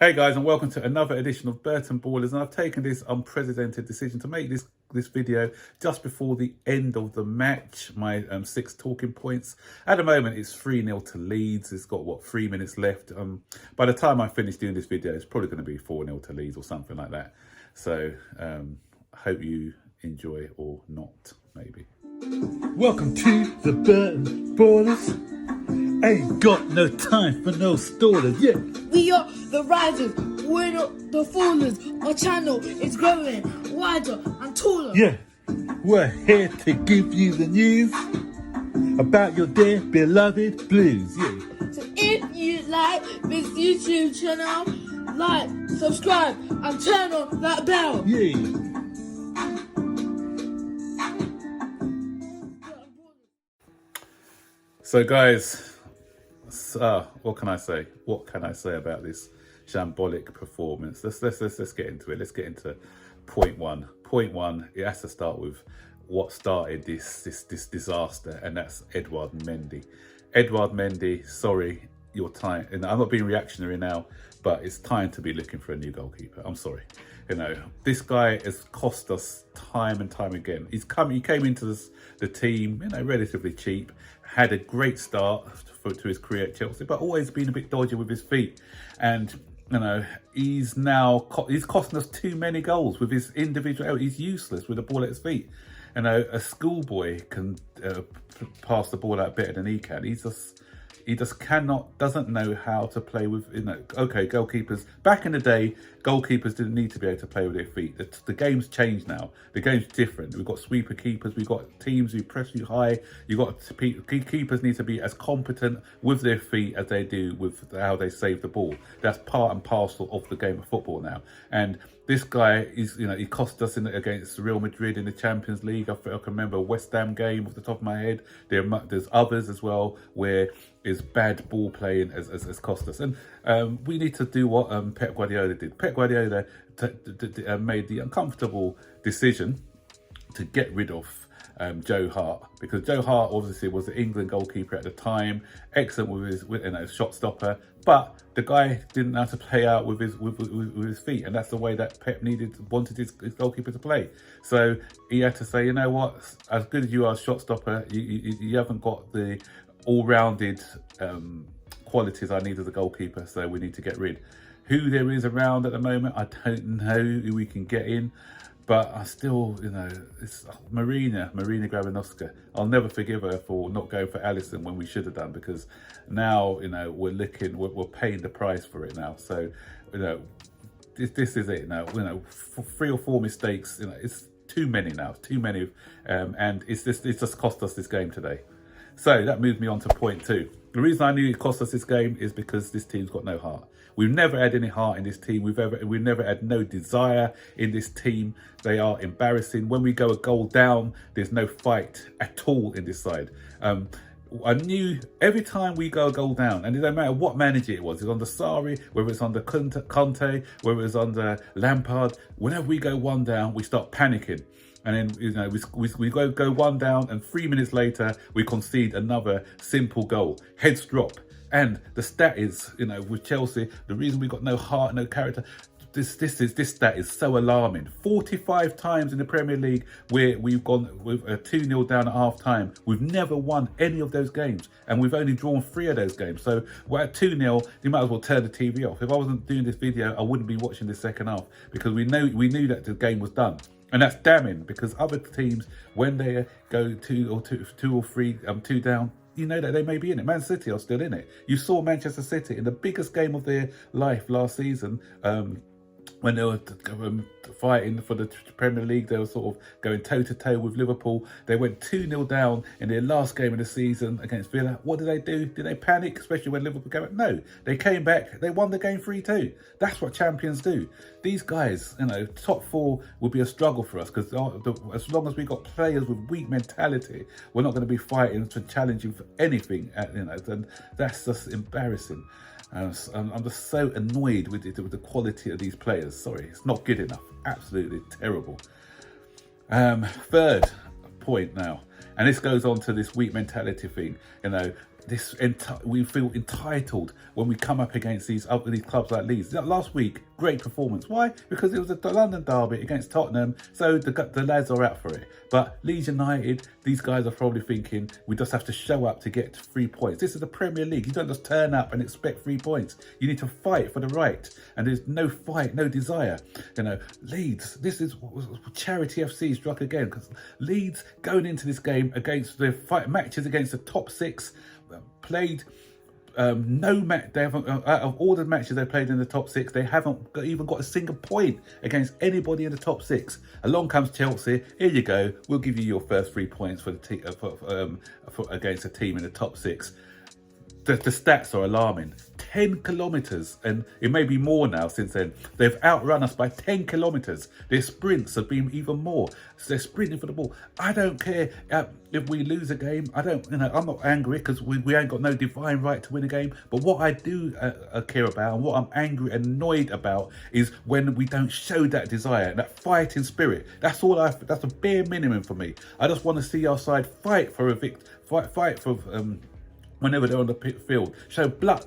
Hey guys, and welcome to another edition of Burton Ballers, and I've taken this unprecedented decision to make this video just before the end of the match. My 6 talking points. At the moment it's 3-0 to Leeds. It's got 3 minutes left. By the time I finish doing this video, it's probably going to be 4-0 to Leeds or something like that. So hope you enjoy, or not, maybe. Welcome to the Burton Ballers. Ain't got no time for no stallers, yeah. We are the risers, we're not the fallers. Our channel is growing wider and taller. Yeah, we're here to give you the news about your dear beloved Blues, yeah. So if you like this YouTube channel, like, subscribe and turn on that bell. Yeah. So guys, what can I say? What can I say about this shambolic performance? Let's get into it. Let's get into point one. Point one, it has to start with what started this disaster, and that's Edouard Mendy. Edouard Mendy, sorry, your time. And I'm not being reactionary now, but it's time to be looking for a new goalkeeper. I'm sorry. You know, this guy has cost us time and time again. He came into the team, relatively cheap, had a great start to his career at Chelsea, but always been a bit dodgy with his feet. And he's costing us too many goals with his individual. He's useless with the ball at his feet. A schoolboy can pass the ball out better than he can. He just doesn't know how to play with, okay, goalkeepers. Back in the day, goalkeepers didn't need to be able to play with their feet. The game's changed now. The game's different. We've got sweeper keepers. We've got teams who press you high. Keepers need to be as competent with their feet as they do with how they save the ball. That's part and parcel of the game of football now. And this guy is, he cost us against Real Madrid in the Champions League. I can remember a West Ham game off the top of my head. There's others as well where his bad ball playing has cost us. And we need to do what Pep Guardiola did. Pep Guardiola made the uncomfortable decision to get rid of Joe Hart, because Joe Hart obviously was the England goalkeeper at the time, excellent with his shot stopper, but the guy didn't know how to play out with his feet, and that's the way that Pep wanted his goalkeeper to play. So he had to say, you know what, as good as you are as shot stopper, you haven't got the all-rounded qualities I need as a goalkeeper, so we need to get rid. Who there is around at the moment, I don't know who we can get in. But I still, it's Marina Gravinovska. I'll never forgive her for not going for Alisson when we should have done, because now, we're paying the price for it now. So, this is it now. 3 or 4 mistakes. It's too many now. Too many, and it's just cost us this game today. So that moves me on to point 2. The reason I knew it cost us this game is because this team's got no heart. We've never had any heart in this team. We've never had no desire in this team. They are embarrassing. When we go a goal down, there's no fight at all in this side. I knew every time we go a goal down, and it don't matter what manager it was under Sarri, whether it's under Conte, whether it's under Lampard, whenever we go 1 down, we start panicking. And then, we go 1 down, and 3 minutes later, we concede another simple goal. Heads drop. And the stat is, with Chelsea, the reason we got no heart, no character, this stat is so alarming. 45 times in the Premier League where we've gone with a 2-0 down at half time. We've never won any of those games, and we've only drawn 3 of those games. So we're at 2-0, you might as well turn the TV off. If I wasn't doing this video, I wouldn't be watching the second half, because we knew that the game was done. And that's damning, because other teams, when they go 2 or 3 down, that they may be in it. Man City are still in it. You saw Manchester City in the biggest game of their life last season, when they were fighting for the Premier League. They were sort of going toe-to-toe with Liverpool. They went 2-0 down in their last game of the season against Villa. What did they do? Did they panic, especially when Liverpool came back? No, they came back. They won the game 3-2. That's what champions do. These guys, top 4 will be a struggle for us, because as long as we've got players with weak mentality, we're not going to be fighting for challenging for anything. And that's just embarrassing. I'm just so annoyed with the quality of these players. Sorry, it's not good enough. Absolutely terrible. Third point now, and this goes on to this weak mentality thing. we feel entitled when we come up against these clubs like Leeds. Last week, great performance. Why? Because it was a London derby against Tottenham, so the lads are out for it. But Leeds United, these guys are probably thinking we just have to show up to get 3 points. This is the Premier League. You don't just turn up and expect 3 points. You need to fight for the right, and there's no fight, no desire. Leeds. This is Charity FC struck again, because Leeds going into this game against the matches against the top 6. Played no match. They haven't out of all the matches they played in the top 6. They haven't even got a single point against anybody in the top 6. Along comes Chelsea. Here you go. We'll give you your first 3 points for the against a team in the top 6. The stats are alarming. 10 kilometres, and it may be more now since then. They've outrun us by 10 kilometres. Their sprints have been even more. So they're sprinting for the ball. I don't care if we lose a game. I'm not angry, because we ain't got no divine right to win a game. But what I do care about, and what I'm angry and annoyed about, is when we don't show that desire, that fighting spirit. That's all. That's a bare minimum for me. I just want to see our side fight for a fight for whenever they're on the field. Show blood,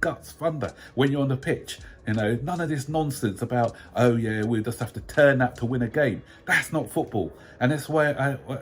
guts, thunder when you're on the pitch. None of this nonsense about, oh yeah, we just have to turn up to win a game. That's not football. And that's why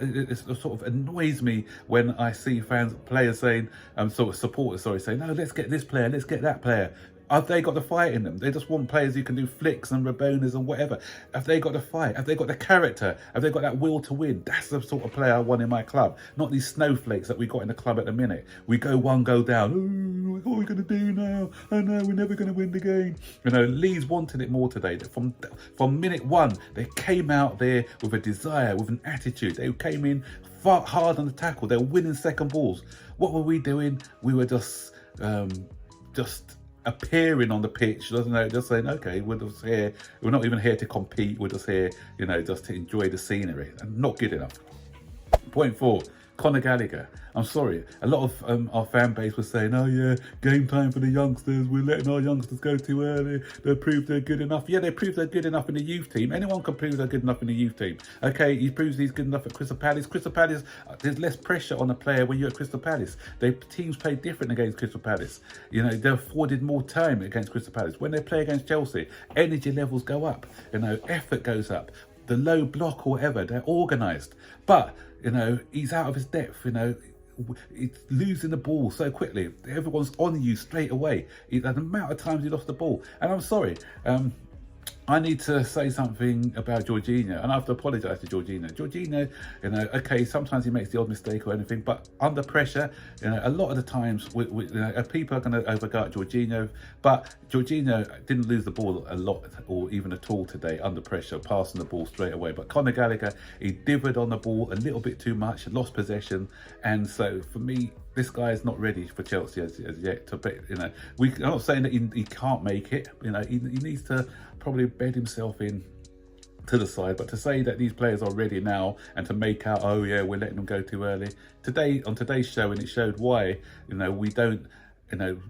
it sort of annoys me when I see players saying, supporters, saying, no, let's get this player, let's get that player. Have they got the fight in them? They just want players who can do flicks and rabonas and whatever. Have they got the fight? Have they got the character? Have they got that will to win? That's the sort of player I want in my club. Not these snowflakes that we got in the club at the minute. We go one goal down. Oh, what are we going to do now? Oh no, we're never going to win the game. Leeds wanted it more today. From minute 1, they came out there with a desire, with an attitude. They came in hard on the tackle. They were winning second balls. What were we doing? We were just appearing on the pitch, just saying, okay, we're just here. We're not even here to compete. We're just here, just to enjoy the scenery. And not good enough. Point 4, Conor Gallagher. I'm sorry, a lot of our fan base was saying, oh yeah, game time for the youngsters, we're letting our youngsters go too early, they prove they're good enough. Yeah, they prove they're good enough in the youth team. Anyone can prove they're good enough in the youth team. Okay, he proves he's good enough at Crystal Palace. Crystal Palace, there's less pressure on a player when you're at Crystal Palace. Teams play different against Crystal Palace. They're afforded more time against Crystal Palace. When they play against Chelsea, energy levels go up, effort goes up. The low block or whatever, they're organised. But, he's out of his depth, He's losing the ball so quickly. Everyone's on you straight away. The amount of times he lost the ball. And I'm sorry, I need to say something about Jorginho, and I have to apologise to Jorginho. Jorginho, okay, sometimes he makes the odd mistake or anything, but under pressure, a lot of the times, people are going to overguard Jorginho, but Jorginho didn't lose the ball a lot or even at all today under pressure, passing the ball straight away. But Conor Gallagher, he divered on the ball a little bit too much, lost possession, and so for me, this guy is not ready for Chelsea as yet. I'm not saying that he can't make it. He needs to probably bed himself in to the side. But to say that these players are ready now and to make out, oh yeah, we're letting them go too early. On today's show, and it showed why. We don't.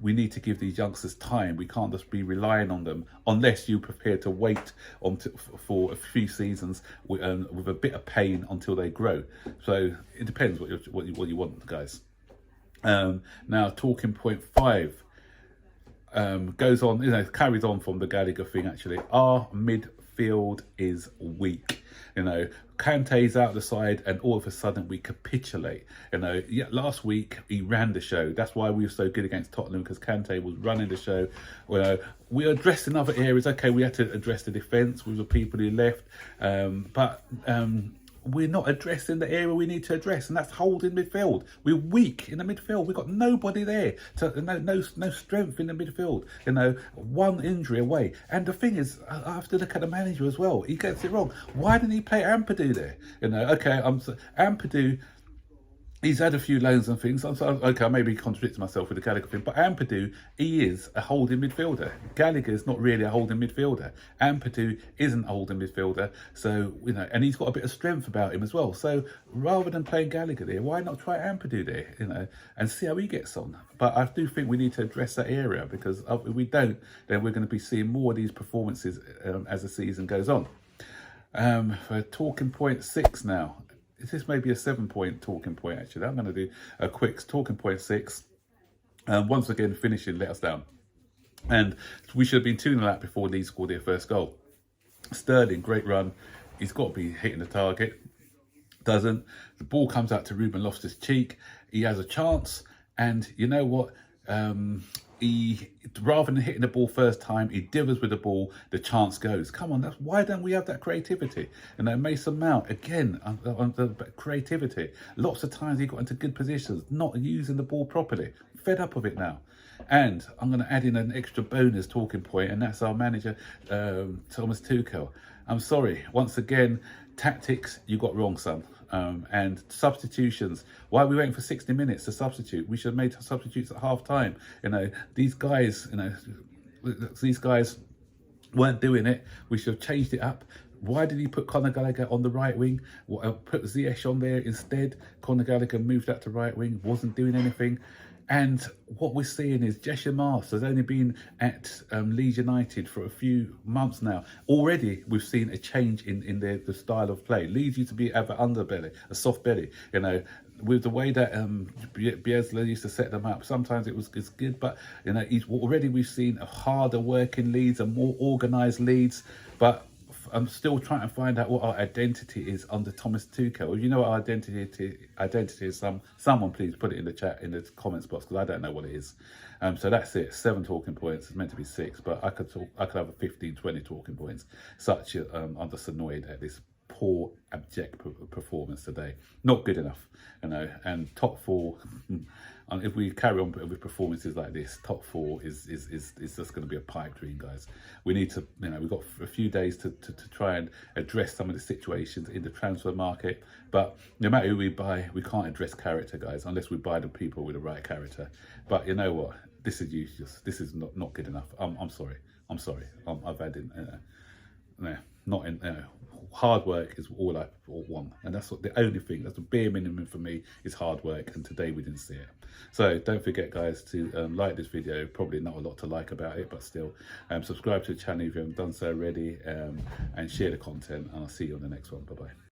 We need to give these youngsters time. We can't just be relying on them unless you're prepared to wait for a few seasons with a bit of pain until they grow. So it depends what you want, guys. Now, talking point 5 goes on, carries on from the Gallagher thing. Actually, our midfield is weak. Kante's out the side, and all of a sudden we capitulate. Last week he ran the show. That's why we were so good against Tottenham, because Kante was running the show. We addressed in other areas. Okay, we had to address the defence with the people who left, but we're not addressing the area we need to address, and that's holding midfield. We're weak in the midfield. We've got nobody there. No strength in the midfield. One injury away. And the thing is, I have to look at the manager as well. He gets it wrong. Why didn't he play Ampadu there? Okay, Ampadu, he's had a few loans and things. Okay, I maybe contradict myself with the Gallagher thing, but Ampadu, he is a holding midfielder. Gallagher's not really a holding midfielder. Ampadu isn't a holding midfielder, so and he's got a bit of strength about him as well. So rather than playing Gallagher there, why not try Ampadu there? And see how he gets on. But I do think we need to address that area, because if we don't, then we're going to be seeing more of these performances as the season goes on. For talking point 6 now. this may be a 7-point talking point actually. I'm going to do a quick talking point 6. Once again, finishing let us down. And we should have been 2-0 up before Leeds scored their first goal. Sterling, great run. He's got to be hitting the target. Doesn't. The ball comes out to Ruben Loftus-Cheek. He has a chance. And you know what? He, rather than hitting the ball first time, he divers with the ball, the chance goes. Come on, why don't we have that creativity? You know, Mason Mount, again, on the creativity. Lots of times he got into good positions, not using the ball properly. Fed up of it now. And I'm going to add in an extra bonus talking point, and that's our manager, Thomas Tuchel. I'm sorry, once again, tactics, you got wrong, son. And substitutions. Why are we waiting for 60 minutes to substitute? We should have made substitutes at half time. You know, these guys weren't doing it. We should have changed it up. Why did he put Conor Gallagher on the right wing? Put Ziyech on there instead. Conor Gallagher moved up to right wing, wasn't doing anything. And what we're seeing is Jesse Marsh has only been at Leeds United for a few months now. Already, we've seen a change in the style of play. Leeds used to have an underbelly, a soft belly. You know, with the way that Bielsa used to set them up, sometimes it's good, but you know, already we've seen a harder working Leeds and more organised Leeds. But I'm still trying to find out what our identity is under Thomas Tuchel. If you know what our identity is, someone please put it in the chat, in the comments box, because I don't know what it is. So that's it. 7 talking points. It's meant to be 6, but I could have a 15, 20 talking points. I'm just annoyed at this poor, abject performance today. Not good enough, you know. And top 4. And if we carry on with performances like this, top 4 is just going to be a pipe dream, guys. We need to, you know, we've got a few days to try and address some of the situations in the transfer market. But no matter who we buy, we can't address character, guys, unless we buy the people with the right character. But you know what? This is useless. This is not good enough. I'm sorry. I've had hard work is all I want, and that's what the only thing, that's the bare minimum for me, is hard work, and today we didn't see it. So don't forget, guys, to like this video. Probably not a lot to like about it, but still subscribe to the channel if you haven't done so already, and share the content, and I'll see you on the next one. Bye bye.